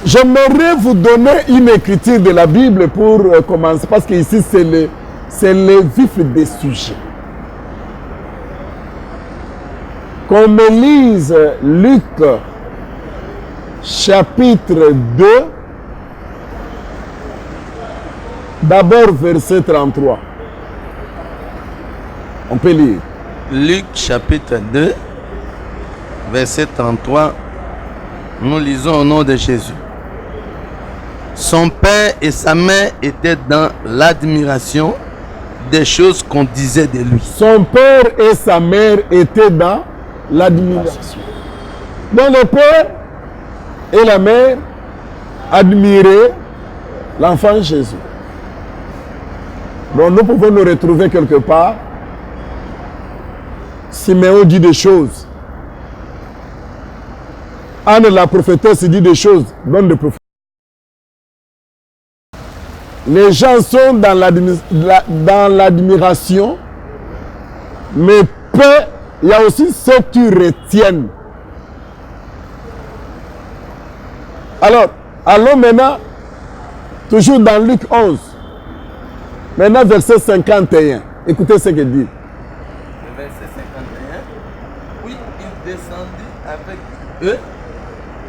J'aimerais vous donner une écriture de la Bible pour commencer, parce que ici c'est le vif des sujets. Qu'on me lise Luc chapitre 2, d'abord verset 33. On peut lire. Luc chapitre 2, verset 33. Nous lisons au nom de Jésus. Son père et sa mère étaient dans l'admiration des choses qu'on disait de lui. Son père et sa mère étaient dans l'admiration. Donc le père et la mère admiraient l'enfant Jésus. Donc nous pouvons nous retrouver quelque part. Siméon dit des choses. Anne la prophétesse dit des choses. Donne des prophéties. Les gens sont dans l'admiration, mais peu, il y a aussi ceux qui retiennent. Alors, allons maintenant, toujours dans Luc 11, maintenant verset 51. Écoutez ce qu'il dit. Verset 51. Puis il descendit avec eux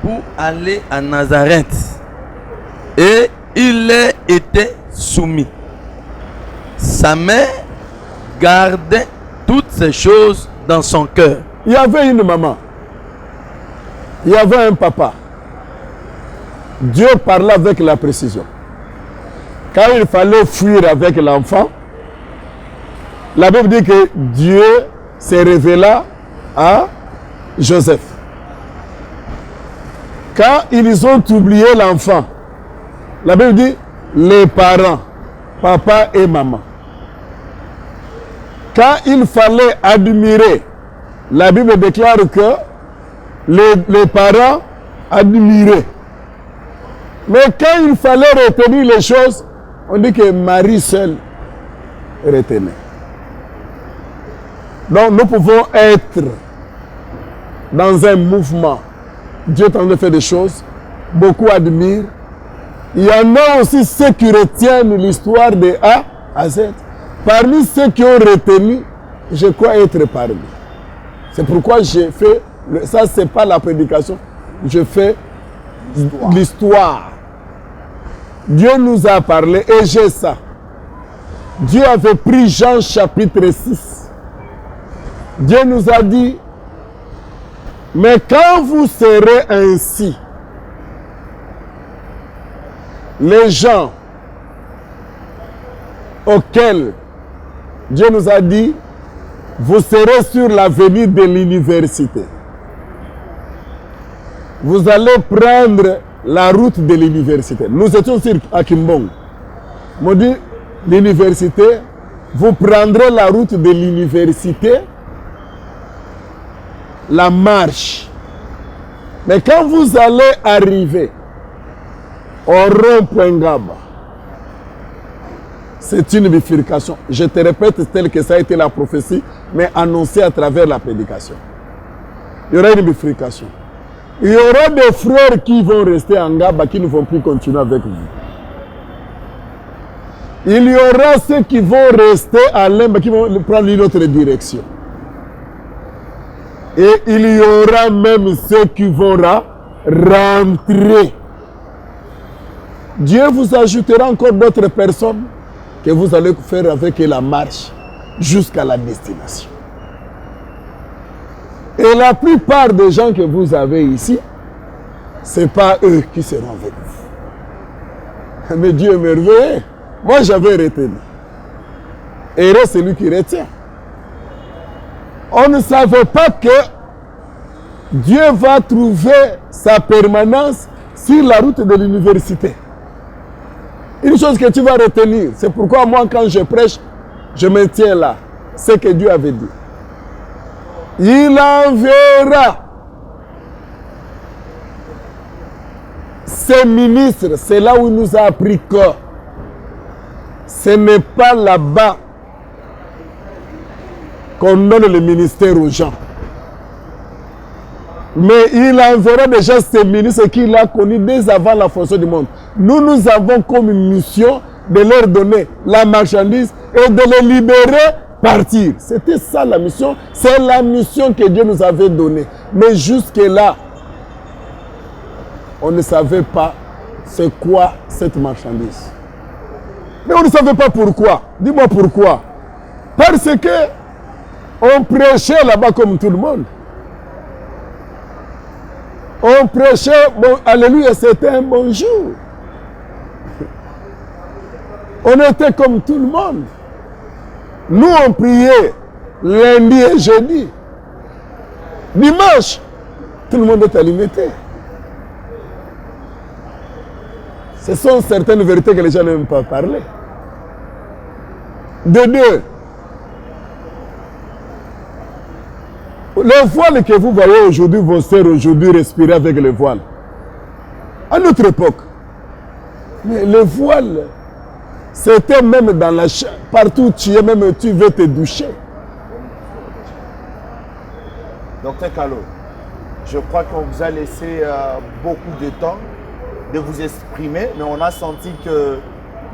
pour aller à Nazareth. Et il leur était soumis. Sa mère gardait toutes ces choses dans son cœur. Il y avait une maman. Il y avait un papa. Dieu parlait avec la précision. Quand il fallait fuir avec l'enfant, la Bible dit que Dieu s'est révélé à Joseph. Quand ils ont oublié l'enfant, la Bible dit les parents, papa et maman. Quand il fallait admirer, la Bible déclare que les parents admiraient. Mais quand il fallait retenir les choses, on dit que Marie seule retenait. Donc nous pouvons être dans un mouvement. Dieu est en train de faire des choses, beaucoup admirent. Il y en a aussi ceux qui retiennent l'histoire de A à Z. Parmi ceux qui ont retenu, je crois être parmi. C'est pourquoi j'ai fait, ça c'est pas la prédication, je fais l'histoire. Dieu nous a parlé et j'ai ça. Dieu avait pris Jean chapitre 6. Dieu nous a dit, mais quand vous serez ainsi, les gens auxquels Dieu nous a dit, vous serez sur l'avenue de l'université. Vous allez prendre la route de l'université. Nous étions à Kimbong. On dit, l'université, vous prendrez la route de l'université, la marche. Mais quand vous allez arriver au rond-point Ngaba, c'est une bifurcation. Je te répète tel que ça a été la prophétie, mais annoncée à travers la prédication. Il y aura une bifurcation. Il y aura des frères qui vont rester en Ngaba, qui ne vont plus continuer avec vous. Il y aura ceux qui vont rester à Lemba, qui vont prendre une autre direction. Et il y aura même ceux qui vont rentrer. Dieu vous ajoutera encore d'autres personnes que vous allez faire avec la marche jusqu'à la destination. Et la plupart des gens que vous avez ici, ce n'est pas eux qui seront avec vous. Mais Dieu est merveilleux. Moi, j'avais retenu. Et heureux celui qui retient. On ne savait pas que Dieu va trouver sa permanence sur la route de l'université. Une chose que tu vas retenir, c'est pourquoi moi, quand je prêche, je me tiens là. Ce que Dieu avait dit. Il enverra ses ministres. C'est là où il nous a appris que ce n'est pas là-bas qu'on donne le ministère aux gens. Mais il enverra déjà ses ministres qu'il a connus dès avant la fondation du monde. Nous avons comme mission de leur donner la marchandise et de les libérer, partir. C'était ça la mission. C'est la mission que Dieu nous avait donnée. Mais jusque-là, on ne savait pas c'est quoi cette marchandise. Mais on ne savait pas pourquoi. Dis-moi pourquoi. Parce que on prêchait là-bas comme tout le monde. On prêchait, bon, alléluia, c'était un bon jour. On était comme tout le monde. Nous, on priait lundi et jeudi. Dimanche, tout le monde était limité. Ce sont certaines vérités que les gens n'aiment pas parler. De deux, les voiles que vous voyez aujourd'hui, vos sœurs aujourd'hui respirer avec les voiles. À notre époque, mais les voiles, c'était même dans la chambre, partout où tu es, même tu veux te doucher. Docteur Kalo, je crois qu'on vous a laissé beaucoup de temps de vous exprimer, mais on a senti que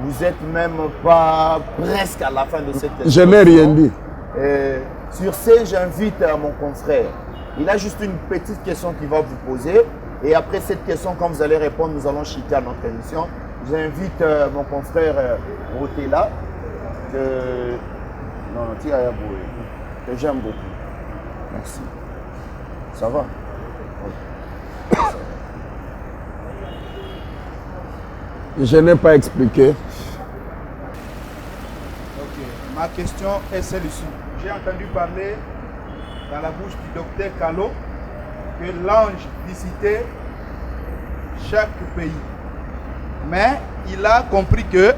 vous n'êtes même pas presque à la fin de cette Je n'ai rien dit. Sur ce, j'invite mon confrère. Il a juste une petite question qu'il va vous poser. Et après cette question, quand vous allez répondre, nous allons chuter à notre émission. J'invite mon confrère Rotela, que j'aime beaucoup. Merci. Ça va? Je n'ai pas expliqué. Ok, ma question est celle-ci. J'ai entendu parler dans la bouche du docteur Kalo que l'ange visitait chaque pays. Mais il a compris que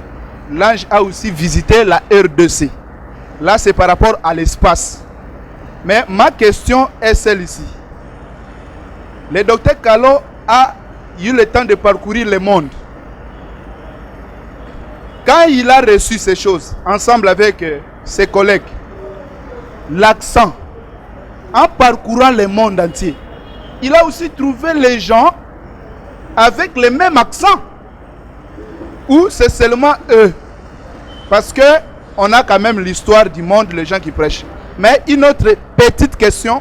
l'ange a aussi visité la R2C. Là, c'est par rapport à l'espace. Mais ma question est celle-ci. Le docteur Kalo a eu le temps de parcourir le monde. Quand il a reçu ces choses, ensemble avec ses collègues, l'accent, en parcourant le monde entier, il a aussi trouvé les gens avec le même accent. Ou c'est seulement eux. Parce que on a quand même l'histoire du monde, les gens qui prêchent. Mais une autre petite question.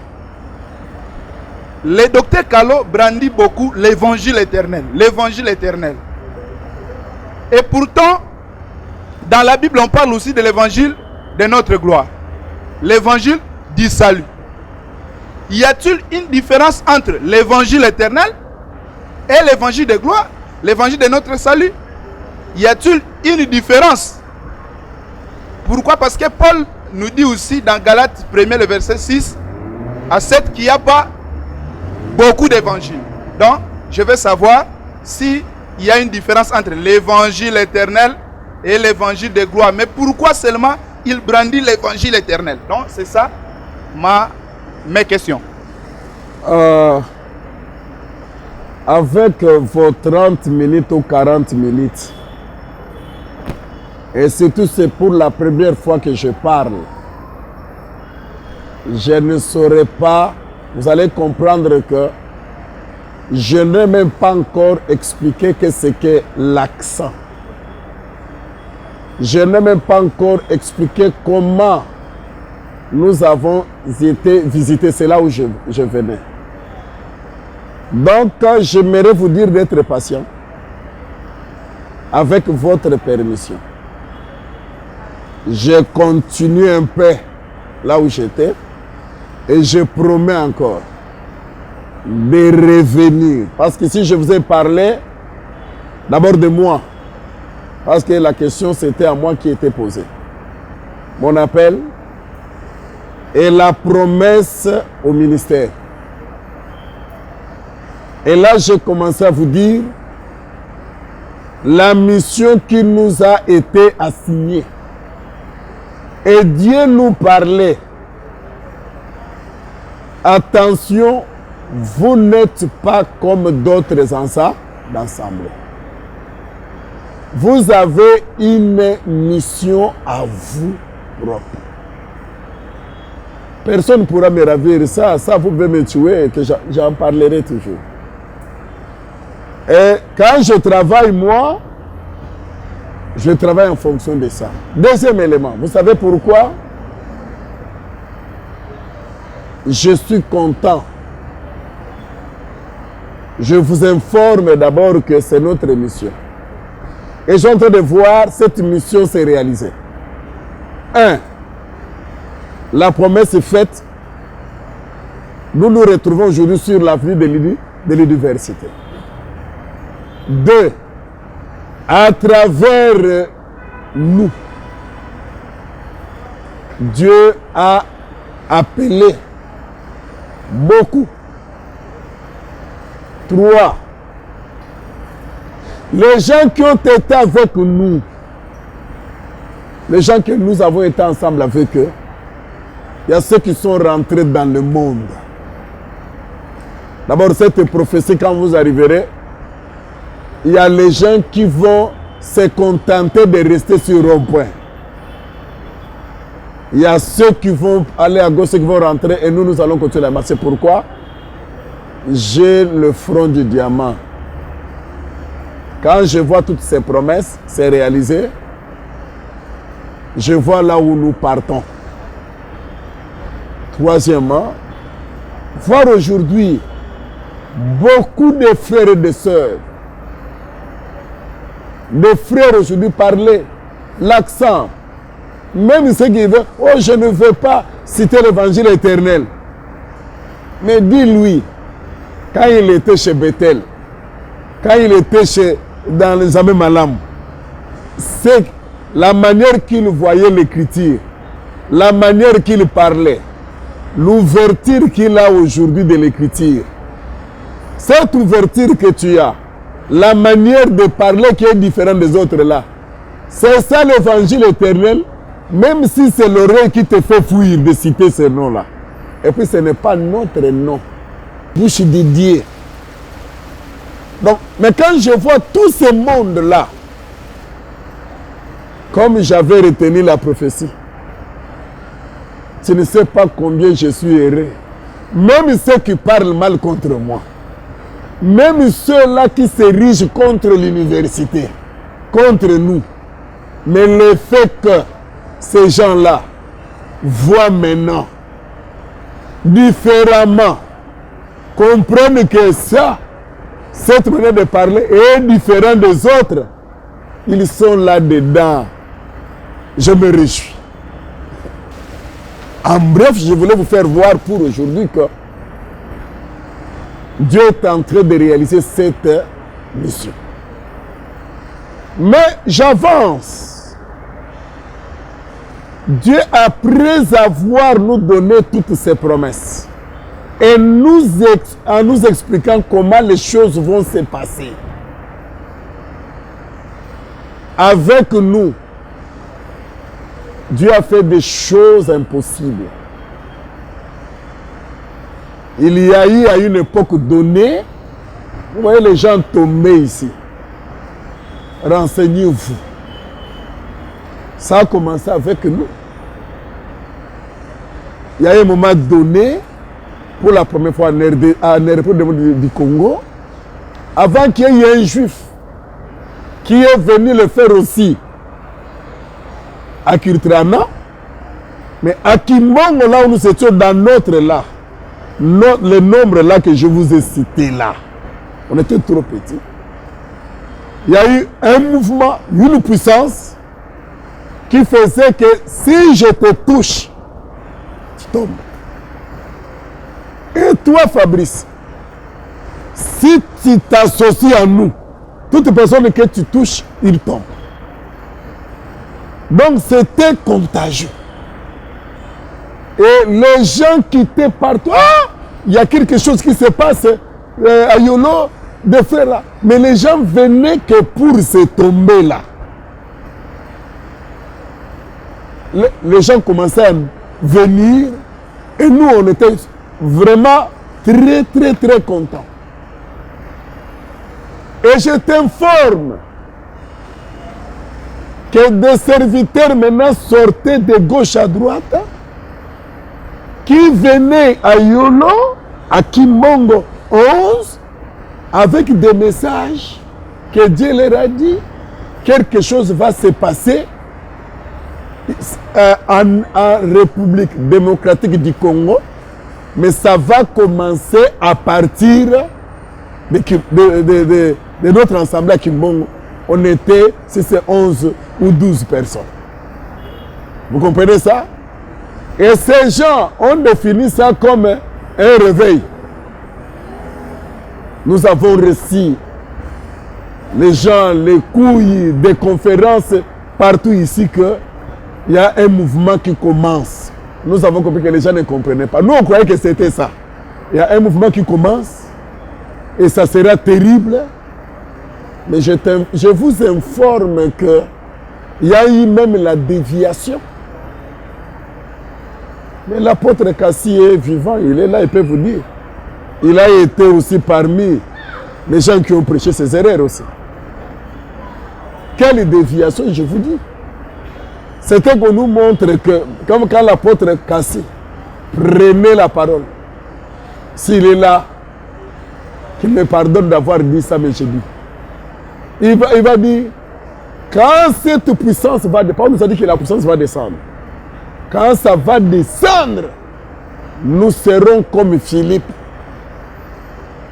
Le docteur Kalo brandit beaucoup l'évangile éternel. L'évangile éternel. Et pourtant, dans la Bible, on parle aussi de l'évangile de notre gloire. L'évangile du salut. Y a-t-il une différence entre l'évangile éternel et l'évangile de gloire, l'évangile de notre salut? Y a-t-il une différence? Pourquoi? Parce que Paul nous dit aussi dans Galates 1er, le verset 6 à 7 qu'il n'y a pas beaucoup d'évangiles. Donc, je veux savoir s'il y a une différence entre l'évangile éternel et l'évangile de gloire. Mais pourquoi seulement il brandit l'évangile éternel? Donc, c'est ça mes questions. Avec vos 30 minutes ou 40 minutes, et surtout c'est pour la première fois que je parle, je ne saurais pas, vous allez comprendre que je n'ai même pas encore expliqué que c'est que l'accent. Je n'ai même pas encore expliqué comment nous avons été visités. C'est là où je venais. Donc, j'aimerais vous dire d'être patient avec votre permission. Je continue un peu là où j'étais et je promets encore de revenir. Parce que si je vous ai parlé d'abord de moi, parce que la question c'était à moi qui était posée. Mon appel et la promesse au ministère. Et là, j'ai commencé à vous dire la mission qui nous a été assignée. Et Dieu nous parlait. Attention, vous n'êtes pas comme d'autres ensemble. Vous avez une mission à vous propre. Personne ne pourra me ravir. Ça, vous pouvez me tuer, que j'en parlerai toujours. Et quand je travaille, moi, je travaille en fonction de ça. Deuxième élément, vous savez pourquoi? Je suis content. Je vous informe d'abord que c'est notre mission. Et je suis en train de voir cette mission se réaliser. 1. La promesse est faite. Nous nous retrouvons aujourd'hui sur l'avenue de l'université. 2. À travers nous, Dieu a appelé beaucoup. 3. Les gens qui ont été avec nous, les gens que nous avons été ensemble avec eux, il y a ceux qui sont rentrés dans le monde. D'abord, cette prophétie, quand vous arriverez, il y a les gens qui vont se contenter de rester sur rond-point. Il y a ceux qui vont aller à gauche, ceux qui vont rentrer, et nous allons continuer à marcher. Pourquoi? J'ai le front du diamant. Quand je vois toutes ces promesses se réaliser, je vois là où nous partons. Troisièmement, voir aujourd'hui beaucoup de frères et de sœurs, de frères aujourd'hui parler l'accent, même ceux qui veulent, oh je ne veux pas citer l'évangile éternel. Mais dis-lui, quand il était chez Bethel, quand il était dans les Amé Malam, c'est la manière qu'il voyait l'écriture, la manière qu'il parlait, l'ouverture qu'il a aujourd'hui de l'écriture. Cette ouverture que tu as, la manière de parler qui est différente des autres là, c'est ça l'évangile éternel, même si c'est l'oreille qui te fait fuir de citer ce nom-là. Et puis ce n'est pas notre nom, bouche de Dieu. Donc, mais quand je vois tout ce monde-là, comme j'avais retenu la prophétie, tu ne sais pas combien je suis heureux. Même ceux qui parlent mal contre moi, même ceux-là qui s'érigent contre l'université, contre nous, mais le fait que ces gens-là voient maintenant différemment, comprennent que ça, cette manière de parler est différente des autres, ils sont là-dedans. Je me réjouis. En bref, je voulais vous faire voir pour aujourd'hui que Dieu est en train de réaliser cette mission. Mais j'avance. Dieu, après avoir nous donné toutes ses promesses, et en nous expliquant comment les choses vont se passer, avec nous, Dieu a fait des choses impossibles. Il y a eu à une époque donnée, vous voyez les gens tomber ici. Renseignez-vous. Ça a commencé avec nous. Il y a eu un moment donné, pour la première fois en République du Congo, avant qu'il y ait un juif qui est venu le faire aussi à Kirtrana, mais à Kimbongo, là où nous étions dans notre là, le nombre là que je vous ai cité là, on était trop petits. Il y a eu un mouvement, une puissance qui faisait que si je te touche, tu tombes. Et toi, Fabrice, si tu t'associes à nous, toute personne que tu touches, il tombe. Donc c'était contagieux. Et les gens qui étaient partout, ah, il y a quelque chose qui se passe à Yolo, de faire là. Mais les gens venaient que pour se tomber là. Les gens commençaient à venir et nous on était vraiment très très très contents. Et je t'informe que des serviteurs maintenant sortaient de gauche à droite, qui venaient à Yolo, à Kimbongo 11, avec des messages que Dieu leur a dit, quelque chose va se passer en République démocratique du Congo, mais ça va commencer à partir de notre assemblée à Kimbongo. On était, si c'est 11 ou 12 personnes. Vous comprenez ça? Et ces gens ont défini ça comme un réveil. Nous avons reçu les gens, les couilles, des conférences partout ici qu'il y a un mouvement qui commence. Nous avons compris que les gens ne comprenaient pas. Nous, on croyait que c'était ça. Il y a un mouvement qui commence et ça sera terrible. Mais je vous informe qu'il y a eu même la déviation. Mais l'apôtre Kassi est vivant, il est là, il peut vous dire. Il a été aussi parmi les gens qui ont prêché ces erreurs aussi. Quelle déviation, je vous dis. C'était qu'on nous montre que, comme quand l'apôtre Kassi prenait la parole, s'il est là, qu'il me pardonne d'avoir dit ça, mais je dis. Il va dire, quand cette puissance va descendre, Paul nous a dit que la puissance va descendre. Quand ça va descendre, nous serons comme Philippe.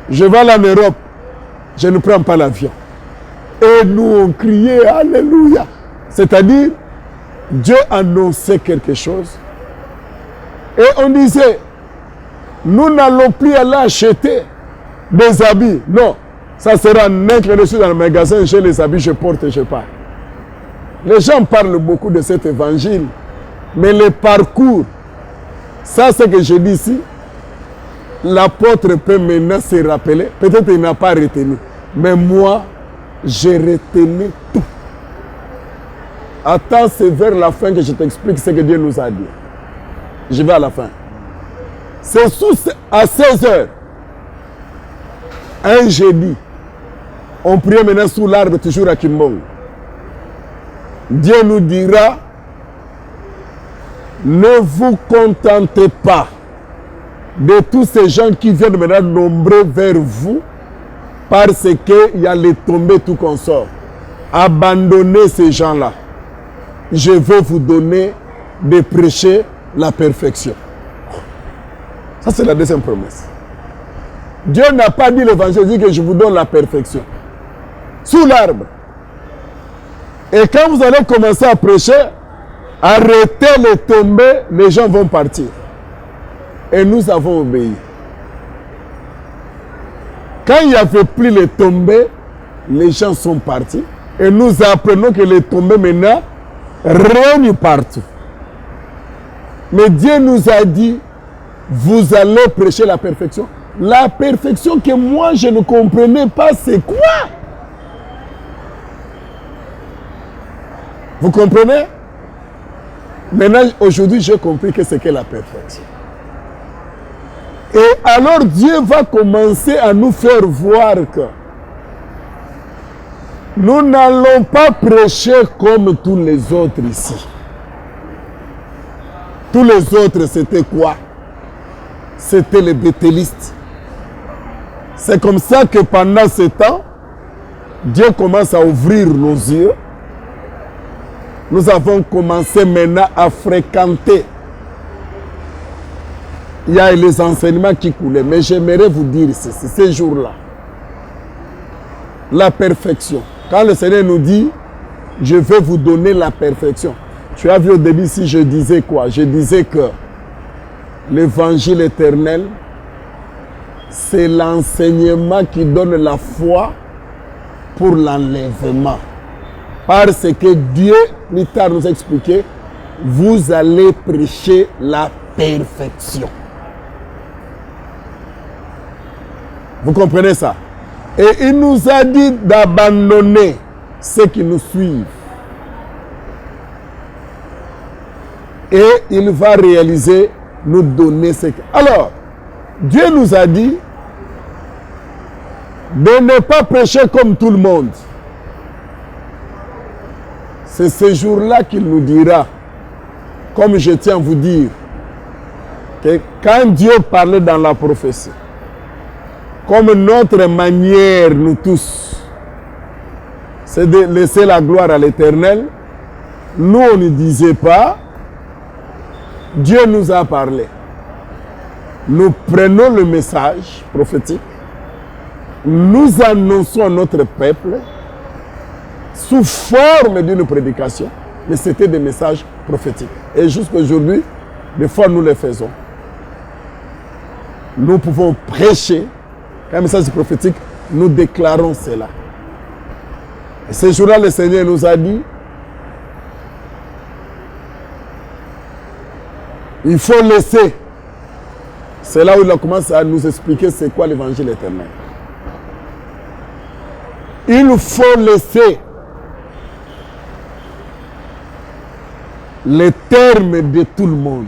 Je vais aller en Europe, je ne prends pas l'avion. Et nous on criait Alléluia. C'est-à-dire, Dieu annonçait quelque chose. Et on disait, nous n'allons plus aller acheter des habits. Non, ça sera net que je suis dans le magasin, j'ai les habits, je porte et je pars. Les gens parlent beaucoup de cet évangile. Mais le parcours, ça c'est ce que je dis ici, l'apôtre peut maintenant se rappeler, peut-être qu'il n'a pas retenu, mais moi, j'ai retenu tout. Attends, c'est vers la fin que je t'explique ce que Dieu nous a dit. Je vais à la fin. C'est à 16h, un jeudi, on priait maintenant sous l'arbre, toujours à Kimbongo. Dieu nous dira, ne vous contentez pas de tous ces gens qui viennent maintenant nombreux vers vous parce qu'il y a les tombées tout consort. Abandonnez ces gens-là. Je veux vous donner de prêcher la perfection. Ça, c'est la deuxième promesse. Dieu n'a pas dit l'évangile, il dit que je vous donne la perfection. Sous l'arbre. Et quand vous allez commencer à prêcher, arrêtez les tombées, les gens vont partir. Et nous avons obéi. Quand il n'y avait plus les tombées, les gens sont partis. Et nous apprenons que les tombées maintenant règnent partout. Mais Dieu nous a dit, vous allez prêcher la perfection. La perfection que moi je ne comprenais pas, c'est quoi? Vous comprenez? Maintenant, aujourd'hui, j'ai compris que c'est que la perfection. Et alors, Dieu va commencer à nous faire voir que nous n'allons pas prêcher comme tous les autres ici. Tous les autres, c'était quoi? C'était les béthélistes. C'est comme ça que pendant ce temps, Dieu commence à ouvrir nos yeux. Nous avons commencé maintenant à fréquenter. Il y a les enseignements qui coulaient. Mais j'aimerais vous dire ceci, ces jours-là. La perfection. Quand le Seigneur nous dit, je vais vous donner la perfection. Tu as vu au début si je disais quoi? Je disais que l'évangile éternel, c'est l'enseignement qui donne la foi pour l'enlèvement. Parce que Dieu, plus tard, nous a expliqué, vous allez prêcher la perfection. Vous comprenez ça? Et il nous a dit d'abandonner ceux qui nous suivent. Et il va réaliser, nous donner ce que... Alors, Dieu nous a dit de ne pas prêcher comme tout le monde. C'est ce jour-là qu'il nous dira, comme je tiens à vous dire, que quand Dieu parlait dans la prophétie, comme notre manière, nous tous, c'est de laisser la gloire à l'Éternel, nous, on ne disait pas, Dieu nous a parlé. Nous prenons le message prophétique, nous annonçons à notre peuple sous forme d'une prédication, mais c'était des messages prophétiques. Et jusqu'à aujourd'hui, des fois nous les faisons. Nous pouvons prêcher un message prophétique, nous déclarons cela. Et ce jour-là, le Seigneur nous a dit, il faut laisser. C'est là où il a commencé à nous expliquer c'est quoi l'évangile éternel. Il faut laisser les termes de tout le monde.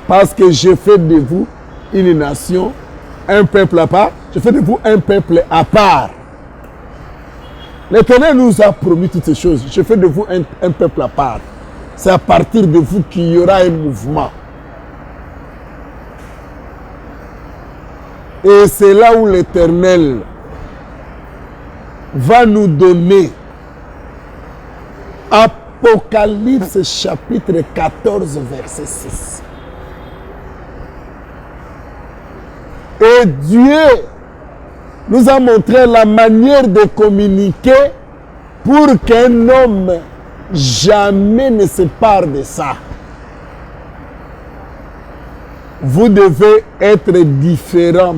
Parce que je fais de vous une nation, un peuple à part. Je fais de vous un peuple à part. L'Éternel nous a promis toutes ces choses. Je fais de vous un peuple à part. C'est à partir de vous qu'il y aura un mouvement. Et c'est là où l'Éternel va nous donner Apocalypse chapitre 14, verset 6. Et Dieu nous a montré la manière de communiquer pour qu'un homme jamais ne se pare de ça. Vous devez être différent.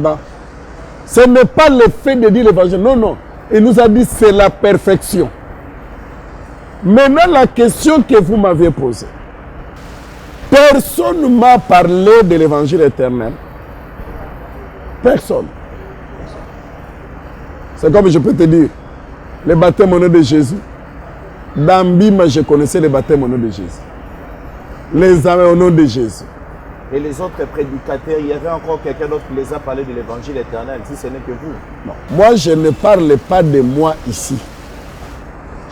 Ce n'est pas le fait de dire l'évangile. Non, non. Il nous a dit c'est la perfection. Maintenant, la question que vous m'avez posée. Personne ne m'a parlé de l'évangile éternel. Personne. C'est comme je peux te dire, le baptême au nom de Jésus. Dans Bima, je connaissais le baptême au nom de Jésus. Les âmes au nom de Jésus. Et les autres prédicateurs, il y avait encore quelqu'un d'autre qui les a parlé de l'évangile éternel, si ce n'est que vous. Non. Moi, je ne parle pas de moi ici.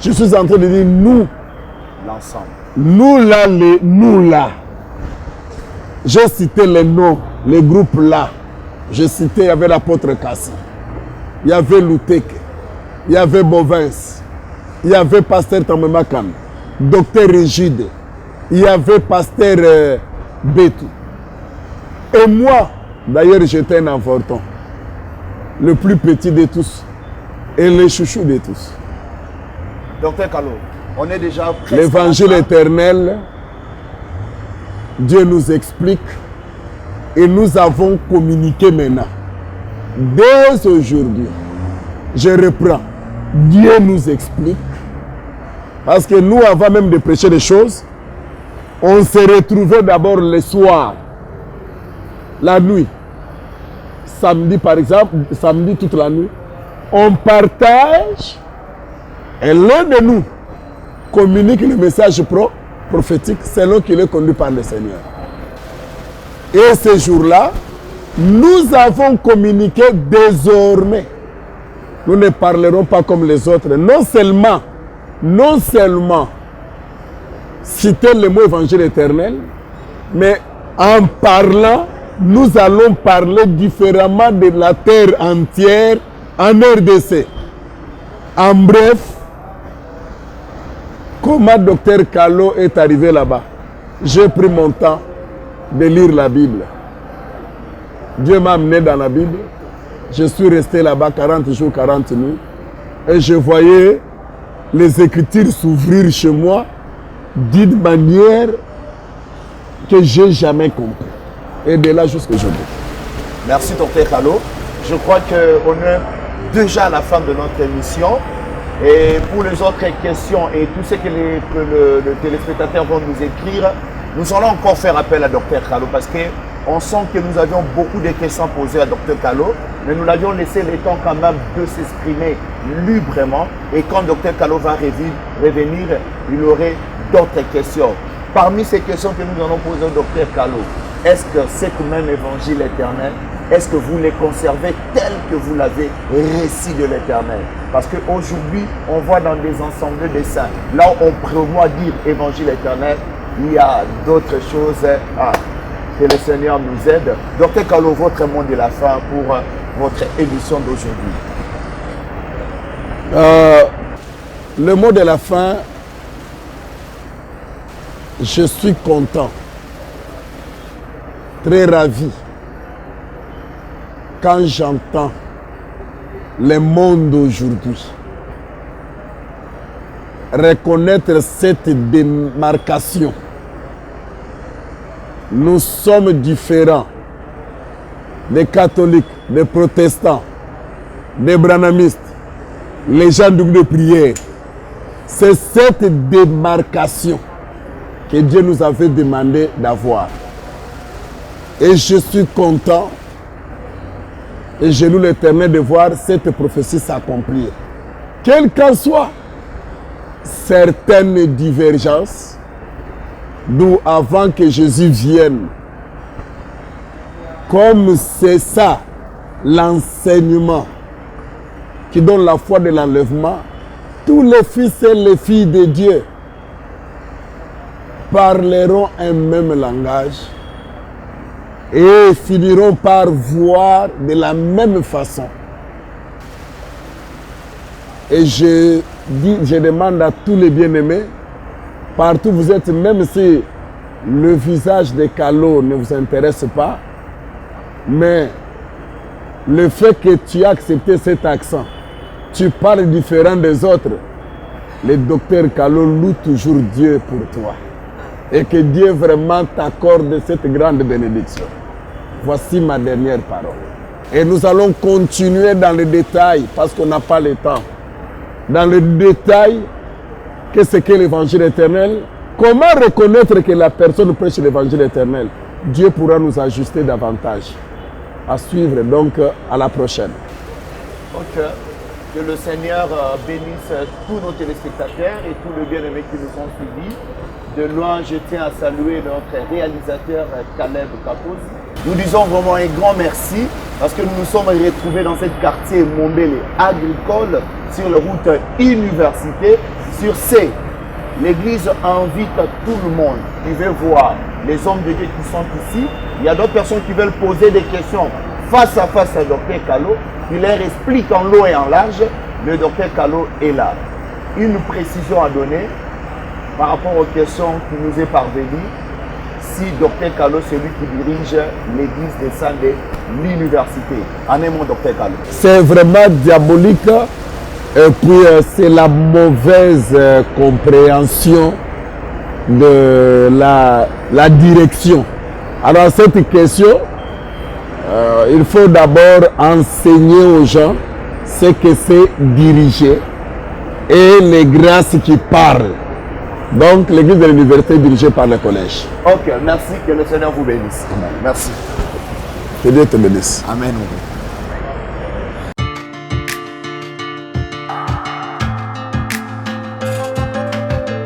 Je suis en train de dire nous. L'ensemble. Nous là, nous là. J'ai cité les noms, les groupes là. J'ai cité, il y avait l'apôtre Kassi. Il y avait Louteke. Il y avait Bovins. Il y avait pasteur Tamemakan. Docteur Rigide. Il y avait pasteur Betou. Et moi, d'ailleurs, j'étais un avorton. Le plus petit de tous. Et le chouchou de tous. Docteur Kalo, on est déjà presque... L'évangile éternel, Dieu nous explique et nous avons communiqué maintenant. Dès aujourd'hui, je reprends. Dieu nous explique. Parce que nous, avant même de prêcher des choses, on se retrouvait d'abord le soir, la nuit. Samedi, par exemple, samedi toute la nuit, on partage et l'un de nous communique le message prophétique selon qu'il est conduit par le Seigneur. Et ce jour-là, nous avons communiqué désormais. Nous ne parlerons pas comme les autres. Non seulement citer le mot évangile éternel, mais en parlant, nous allons parler différemment de la terre entière en RDC. En bref, comment Docteur Kalo est arrivé là-bas? J'ai pris mon temps de lire la Bible. Dieu m'a amené dans la Bible. Je suis resté là-bas 40 jours, 40 nuits. Et je voyais les Écritures s'ouvrir chez moi d'une manière que je n'ai jamais compris. Et de là jusqu'à aujourd'hui. Merci, Docteur Kalo. Je crois qu'on est déjà à la fin de notre émission. Et pour les autres questions et tout ce que les téléspectateurs vont nous écrire, nous allons encore faire appel à Docteur Kalo parce qu'on sent que nous avions beaucoup de questions posées à Docteur Kalo, mais nous l'avions laissé le temps quand même de s'exprimer librement. Et quand Docteur Kalo va revenir, il aurait d'autres questions. Parmi ces questions que nous allons poser au Docteur Kalo, est-ce que c'est quand même évangile éternel? Est-ce que vous les conservez tel que vous l'avez récit de l'éternel? Parce qu'aujourd'hui, on voit dans des ensembles de saints, là où on prévoit dire évangile éternel, il y a d'autres choses. Que le Seigneur nous aide. Docteur Kalo, votre mot de la fin pour votre émission d'aujourd'hui. Le mot de la fin, je suis content, très ravi, quand j'entends le monde d'aujourd'hui reconnaître cette démarcation. Nous sommes différents des catholiques, des protestants, des branhamistes, les gens du groupe de prière. C'est cette démarcation que Dieu nous avait demandé d'avoir. Et je suis content et je loue l'Éternel de voir cette prophétie s'accomplir. Quelles qu'en soient certaines divergences, d'où avant que Jésus vienne, comme c'est ça l'enseignement qui donne la foi de l'enlèvement, tous les fils et les filles de Dieu parleront un même langage et finiront par voir de la même façon. Et je demande à tous les bien-aimés, partout vous êtes, même si le visage de Kalo ne vous intéresse pas, mais le fait que tu as accepté cet accent, tu parles différent des autres, le docteur Kalo loue toujours Dieu pour toi. Et que Dieu vraiment t'accorde cette grande bénédiction. Voici ma dernière parole. Et nous allons continuer dans les détails parce qu'on n'a pas le temps. Dans le détail, qu'est-ce qu'est l'évangile éternel? Comment reconnaître que la personne prêche l'évangile éternel? Dieu pourra nous ajuster davantage. À suivre, donc à la prochaine. Ok. Que le Seigneur bénisse tous nos téléspectateurs et tous les bien-aimés qui nous ont suivis. De loin, je tiens à saluer notre réalisateur Caleb Kaposi. Nous disons vraiment un grand merci parce que nous nous sommes retrouvés dans ce quartier Mombele agricole sur la route université. Sur C, l'église invite tout le monde qui veut voir les hommes de Dieu qui sont ici. Il y a d'autres personnes qui veulent poser des questions face à face à Dr Kalo. Il leur explique en long et en large. Le Dr Kalo est là. Une précision à donner par rapport aux questions qui nous est parvenues. Si Dr Kalo, c'est lui qui dirige l'église des saints de l'université. En un mot, Dr Kalo. C'est vraiment diabolique. Et puis c'est la mauvaise compréhension de la direction. Alors cette question, il faut d'abord enseigner aux gens ce que c'est diriger et les grâces qui parlent. Donc l'église de l'université est dirigée par le collège. Ok, merci, que le Seigneur vous bénisse. Merci. Que Dieu te bénisse. Amen.